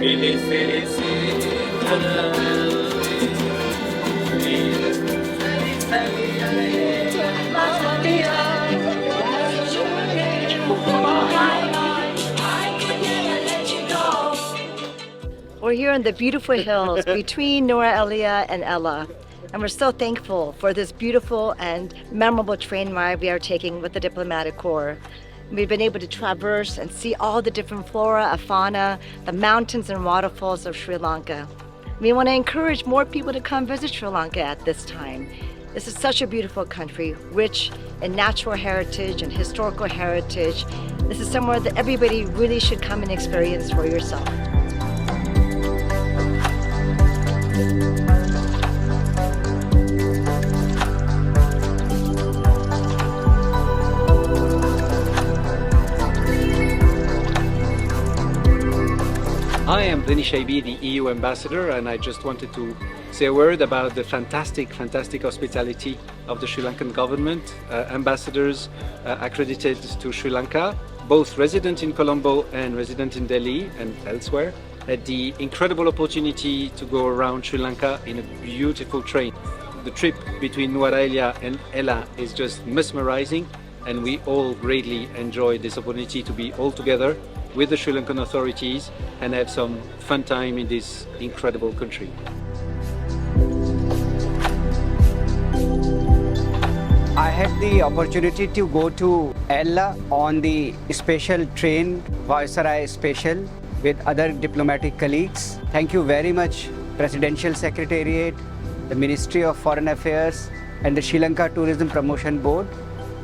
We're here in the beautiful hills between Noor Elia and Ella, and we're so thankful for this beautiful and memorable train ride we are taking with the Diplomatic Corps. We've been able to traverse and see all the different flora and fauna, the mountains and waterfalls of Sri Lanka. We want to encourage more people to come visit Sri Lanka at this time. This is such a beautiful country, rich in natural heritage and historical heritage. This is somewhere that everybody really should come and experience for yourself. I am Dinesh Aibi, the EU ambassador, and I just wanted to say a word about the fantastic hospitality of the Sri Lankan government. Ambassadors accredited to Sri Lanka, both resident in Colombo and resident in Delhi and elsewhere, had the incredible opportunity to go around Sri Lanka in a beautiful train. The trip between Noor Elia and Ella is just mesmerizing, and we all greatly enjoyed this opportunity to be all together with the Sri Lankan authorities and have some fun time in this incredible country. I had the opportunity to go to Ella on the special train, Viceroy Special, with other diplomatic colleagues. Thank you very much, Presidential Secretariat, the Ministry of Foreign Affairs, and the Sri Lanka Tourism Promotion Board.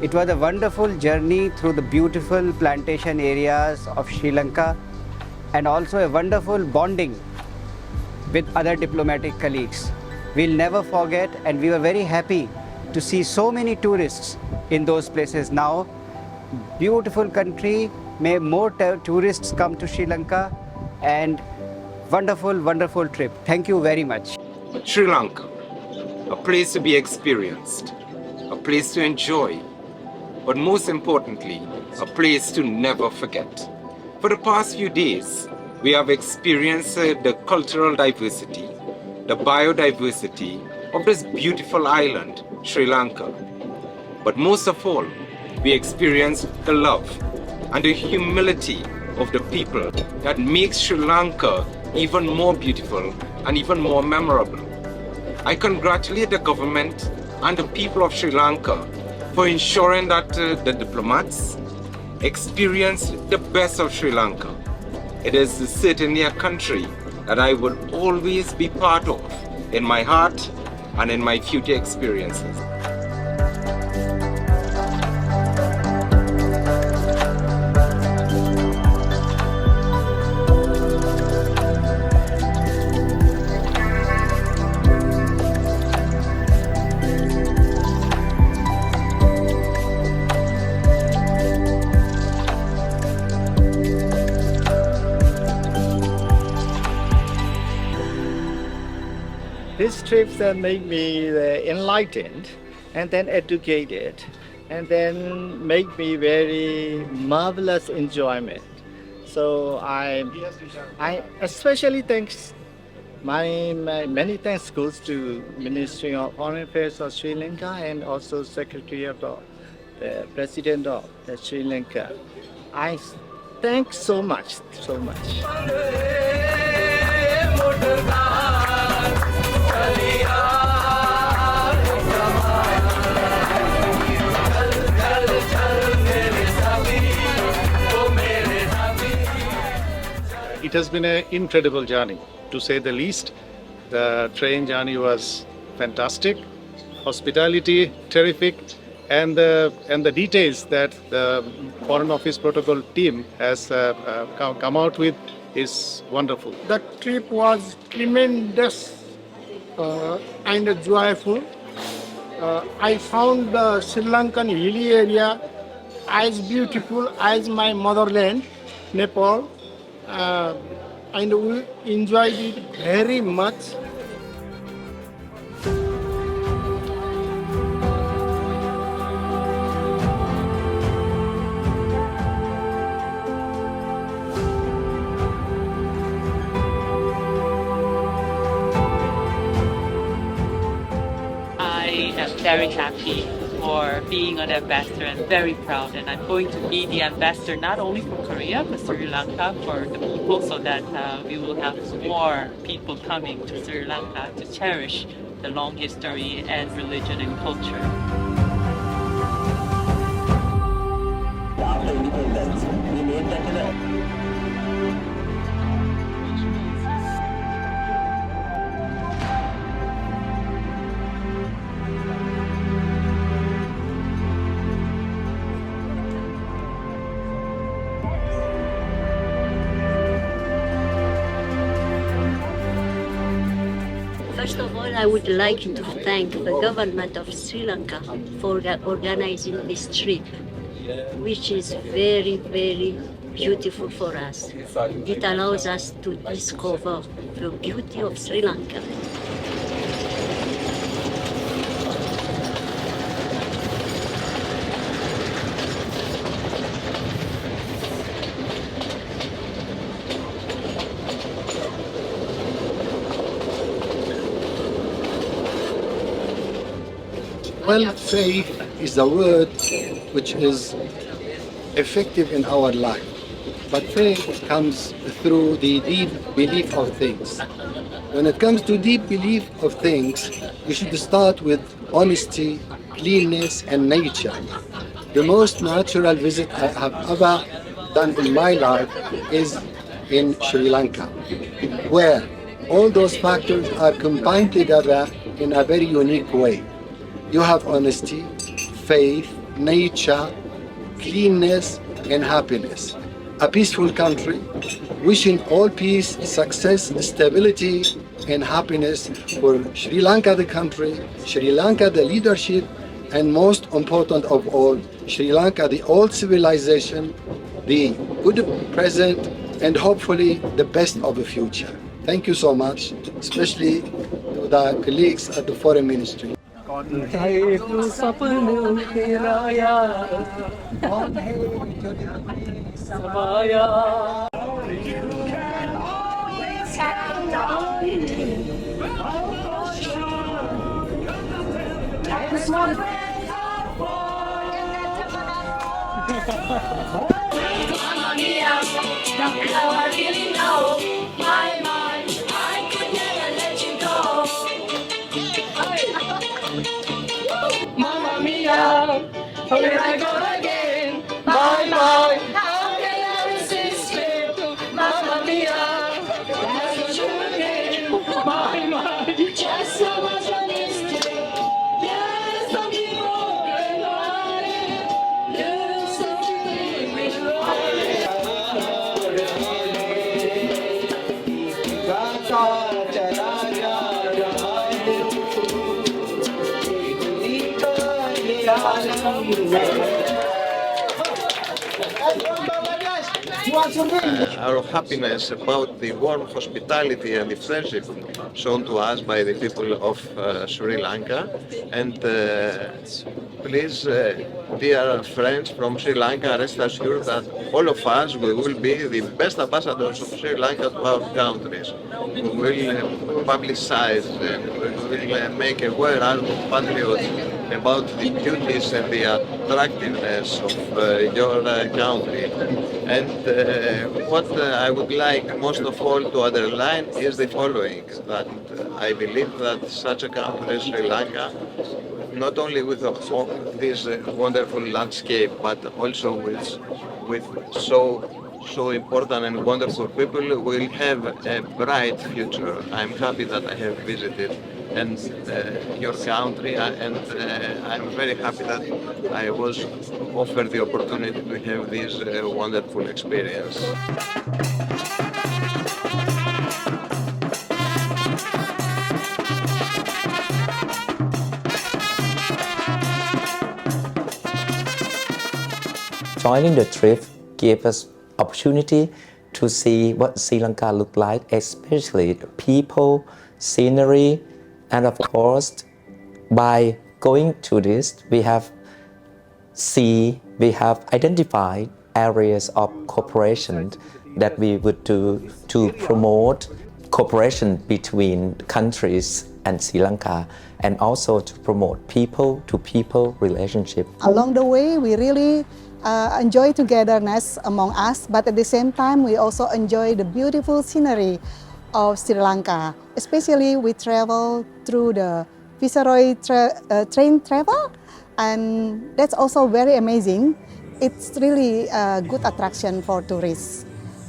It was a wonderful journey through the beautiful plantation areas of Sri Lanka, and also a wonderful bonding with other diplomatic colleagues. We'll never forget, and we were very happy to see so many tourists in those places now. Beautiful country, may more tourists come to Sri Lanka, and wonderful trip. Thank you very much. Sri Lanka, a place to be experienced, a place to enjoy, but most importantly, a place to never forget. For the past few days, we have experienced the cultural diversity, the biodiversity of this beautiful island, Sri Lanka. But most of all, we experienced the love and the humility of the people that makes Sri Lanka even more beautiful and even more memorable. I congratulate the government and the people of Sri Lanka for ensuring that the diplomats experience the best of Sri Lanka. It is certainly a country that I would always be part of in my heart and in my future experiences. These trips that make me enlightened and then educated and then make me very marvelous enjoyment. So I especially thanks many thanks goes to Ministry of Foreign Affairs of Sri Lanka and also Secretary of the President of Sri Lanka. I thank so much. It has been an incredible journey, to say the least. The train journey was fantastic, hospitality terrific, and the details that the Foreign Office Protocol team has come out with is wonderful. The trip was tremendous and joyful. I found the Sri Lankan hilly area as beautiful as my motherland, Nepal, and we enjoyed it very much. very happy for being an ambassador and very proud. And I'm going to be the ambassador not only for Korea but Sri Lanka for the people, so that we will have more people coming to Sri Lanka to cherish the long history and religion and culture. After independence, we made that First of all, I would like to thank the government of Sri Lanka for organizing this trip, which is very, very beautiful for us. It allows us to discover the beauty of Sri Lanka. Well, faith is a word which is effective in our life. But faith comes through the deep belief of things. When it comes to deep belief of things, you should start with honesty, cleanness, and nature. The most natural visit I have ever done in my life is in Sri Lanka, where all those factors are combined together in a very unique way. You have honesty, faith, nature, cleanness, and happiness. A peaceful country, wishing all peace, success, stability, and happiness for Sri Lanka the country, Sri Lanka the leadership, and most important of all, Sri Lanka the old civilization, the good present, and hopefully the best of the future. Thank you so much, especially to the colleagues at the Foreign Ministry. Mamma mia, now I really know my mind. I could never let you go. Mamma mia, here I go again. My mind, how can I resist you? Mamma mia, that's you again. My mind, just so much honesty. Yes, I'm broken hearted. Yes, I'm with Our happiness about the warm hospitality and the friendship shown to us by the people of Sri Lanka. And please, dear friends from Sri Lanka, rest assured that all of us we will be the best ambassadors of Sri Lanka to our countries. We will publicize and we will make aware our compatriots about the beauties and the attractiveness of your country. And what I would like most of all to underline is the following, that I believe that such a country as Sri Lanka, not only with this wonderful landscape, but also with so important and wonderful people, will have a bright future. I'm happy that I have visited and your country, and I'm very happy that I was offered the opportunity to have this wonderful experience. Joining the trip gave us opportunity to see what Sri Lanka looked like, especially people, scenery, and of course, by going to this, we have identified areas of cooperation that we would do to promote cooperation between countries and Sri Lanka, and also to promote people-to-people relationship. Along the way, we really enjoy togetherness among us, but at the same time, we also enjoy the beautiful scenery of Sri Lanka. Especially, we travel through the Viceroy train travel, and that's also very amazing. It's really a good attraction for tourists.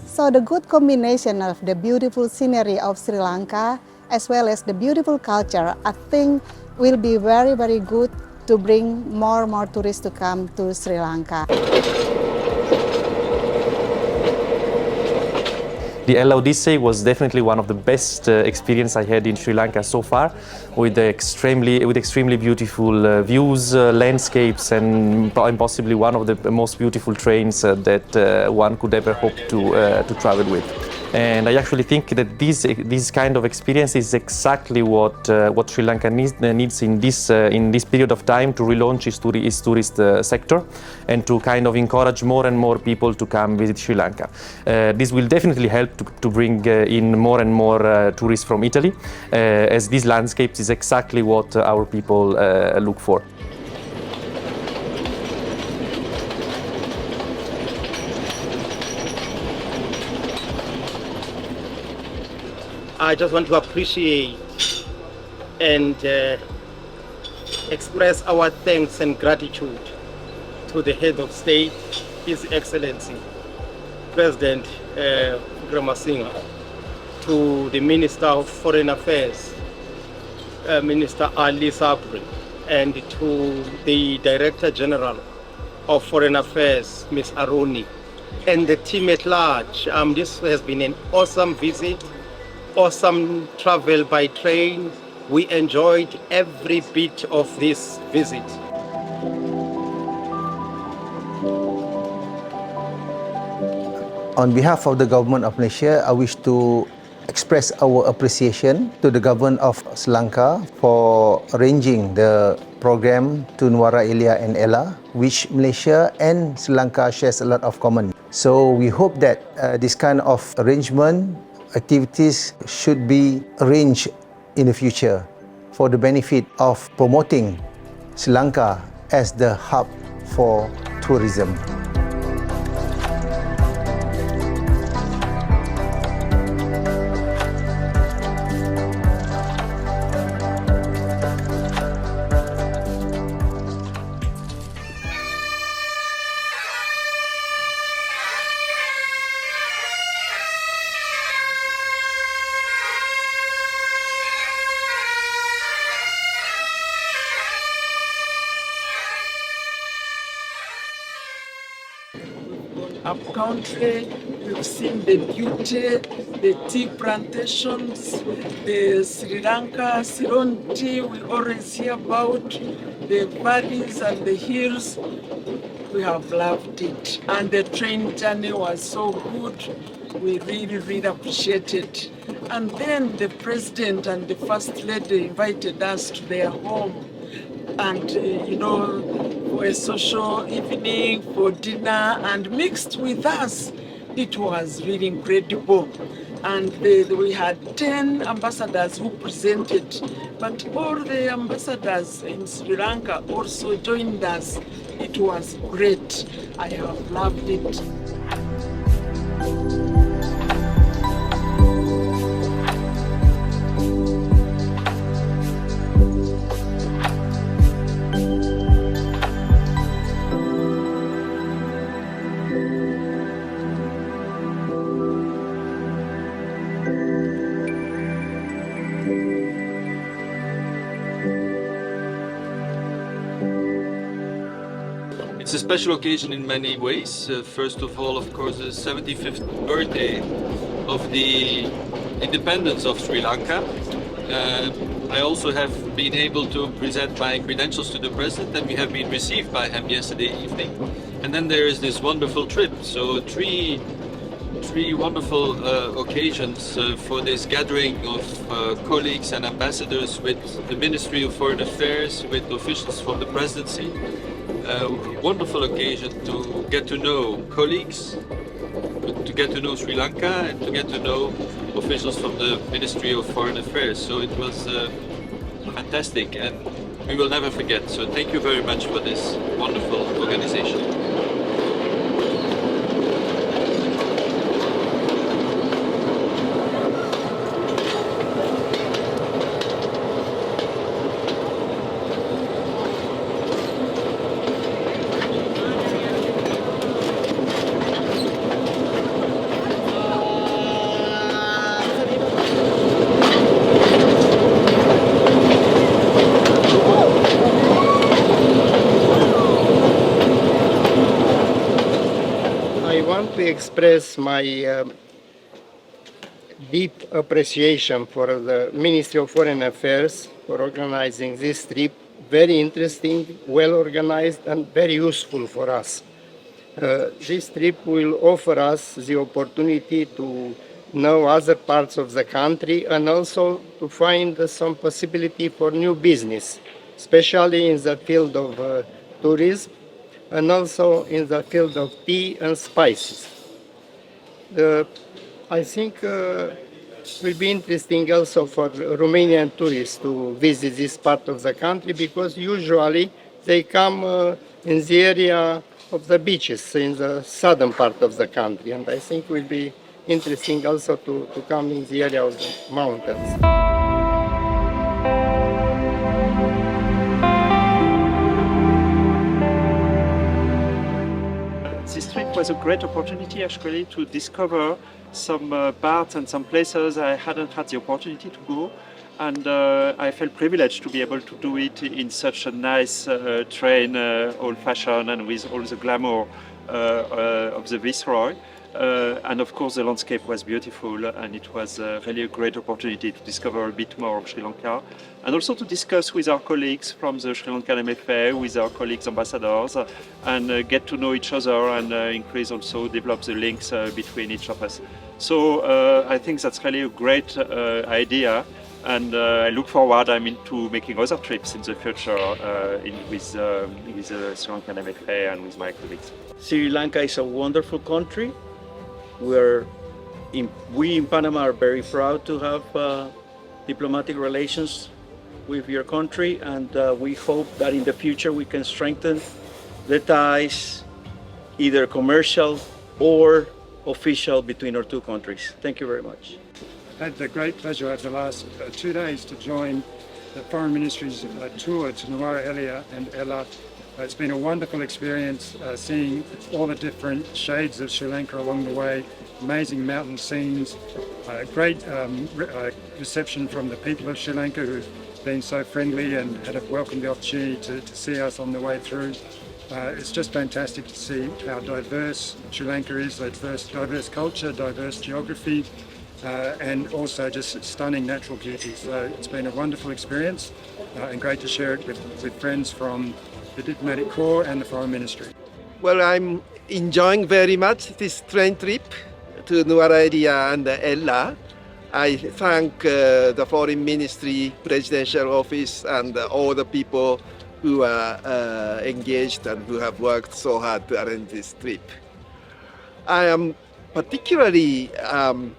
So the good combination of the beautiful scenery of Sri Lanka as well as the beautiful culture, I think will be very, very good to bring more and more tourists to come to Sri Lanka. The Odyssey was definitely one of the best experience I had in Sri Lanka so far, with extremely beautiful views, landscapes, and possibly one of the most beautiful trains that one could ever hope to travel with. And I actually think that this kind of experience is exactly what Sri Lanka needs in this period of time to relaunch its tourist sector and to kind of encourage more and more people to come visit Sri Lanka. This will definitely help to bring in more and more tourists from Italy, as these landscapes is exactly what our people look for. I just want to appreciate and express our thanks and gratitude to the head of state, His Excellency, President Gramasinga, to the Minister of Foreign Affairs, Minister Ali Sabri, and to the Director General of Foreign Affairs, Ms. Aroni, and the team at large. This has been an awesome visit. Awesome travel by train. We enjoyed every bit of this visit. On behalf of the government of Malaysia, I wish to express our appreciation to the government of Sri Lanka for arranging the program to Nuwara Eliya and Ella, which Malaysia and Sri Lanka shares a lot of common. So we hope that this kind of arrangement activities should be arranged in the future for the benefit of promoting Sri Lanka as the hub for tourism. Up country, we've seen the beauty, the tea plantations, the Sri Lanka, Ceylon tea, we always hear about the valleys and the hills. We have loved it. And the train journey was so good. We really, really appreciate it. And then the President and the First Lady invited us to their home. And, for a social evening, for dinner, and mixed with us. It was really incredible. And we had 10 ambassadors who presented, but all the ambassadors in Sri Lanka also joined us. It was great. I have loved it. It's a special occasion in many ways. First of all, of course, the 75th birthday of the independence of Sri Lanka. I also have been able to present my credentials to the President, and we have been received by him yesterday evening. And then there is this wonderful trip. So three wonderful occasions for this gathering of colleagues and ambassadors with the Ministry of Foreign Affairs, with officials from the Presidency. Wonderful occasion to get to know colleagues, to get to know Sri Lanka, and to get to know officials from the Ministry of Foreign Affairs. So it was fantastic, and we will never forget. So thank you very much for this wonderful organization. I want to express my deep appreciation for the Ministry of Foreign Affairs for organizing this trip. Very interesting, well organized, and very useful for us. This trip will offer us the opportunity to know other parts of the country and also to find some possibility for new business, especially in the field of tourism and also in the field of tea and spices. I think it will be interesting also for Romanian tourists to visit this part of the country because usually they come in the area of the beaches in the southern part of the country, and I think it will be interesting also to come in the area of the mountains. This trip was a great opportunity actually to discover some parts and some places I hadn't had the opportunity to go, and I felt privileged to be able to do it in such a nice train, old-fashioned and with all the glamour of the Viceroy. And of course the landscape was beautiful, and it was really a great opportunity to discover a bit more of Sri Lanka and also to discuss with our colleagues from the Sri Lankan MFA, with our colleagues ambassadors, and get to know each other and increase also, develop the links between each of us. So I think that's really a great idea, and I look forward to making other trips in the future with the Sri Lankan MFA and with my colleagues. Sri Lanka is a wonderful country. We in Panama are very proud to have diplomatic relations with your country, and we hope that in the future we can strengthen the ties, either commercial or official, between our two countries. Thank you very much. I had the great pleasure over the last 2 days to join the Foreign Ministry's tour to Nuwara Eliya and Ella. It's been a wonderful experience seeing all the different shades of Sri Lanka along the way, amazing mountain scenes, great reception from the people of Sri Lanka who've been so friendly and had welcomed the opportunity to see us on the way through. It's just fantastic to see how diverse Sri Lanka is, diverse culture, diverse geography, and also just stunning natural beauty. So it's been a wonderful experience and great to share it with friends from the Diplomatic Corps and the Foreign Ministry. Well, I'm enjoying very much this train trip to Nuwara Eliya and Ella. I thank the Foreign Ministry, Presidential Office, and all the people who are engaged and who have worked so hard to arrange this trip. I am particularly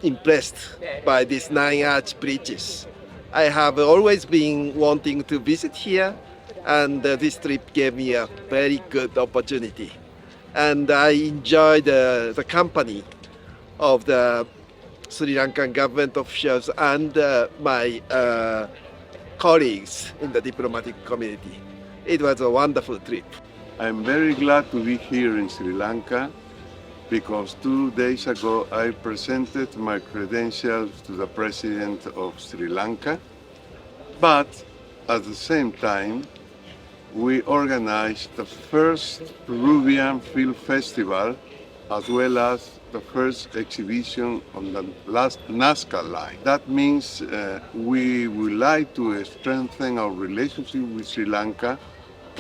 impressed by these 9 arch bridges. I have always been wanting to visit here, and this trip gave me a very good opportunity. And I enjoyed the company of the Sri Lankan government officials and my colleagues in the diplomatic community. It was a wonderful trip. I'm very glad to be here in Sri Lanka because 2 days ago I presented my credentials to the President of Sri Lanka, but at the same time we organized the first Peruvian Film Festival as well as the first exhibition on the last Nazca line. That means we would like to strengthen our relationship with Sri Lanka,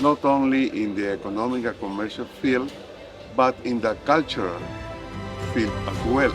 not only in the economic and commercial field, but in the cultural field as well.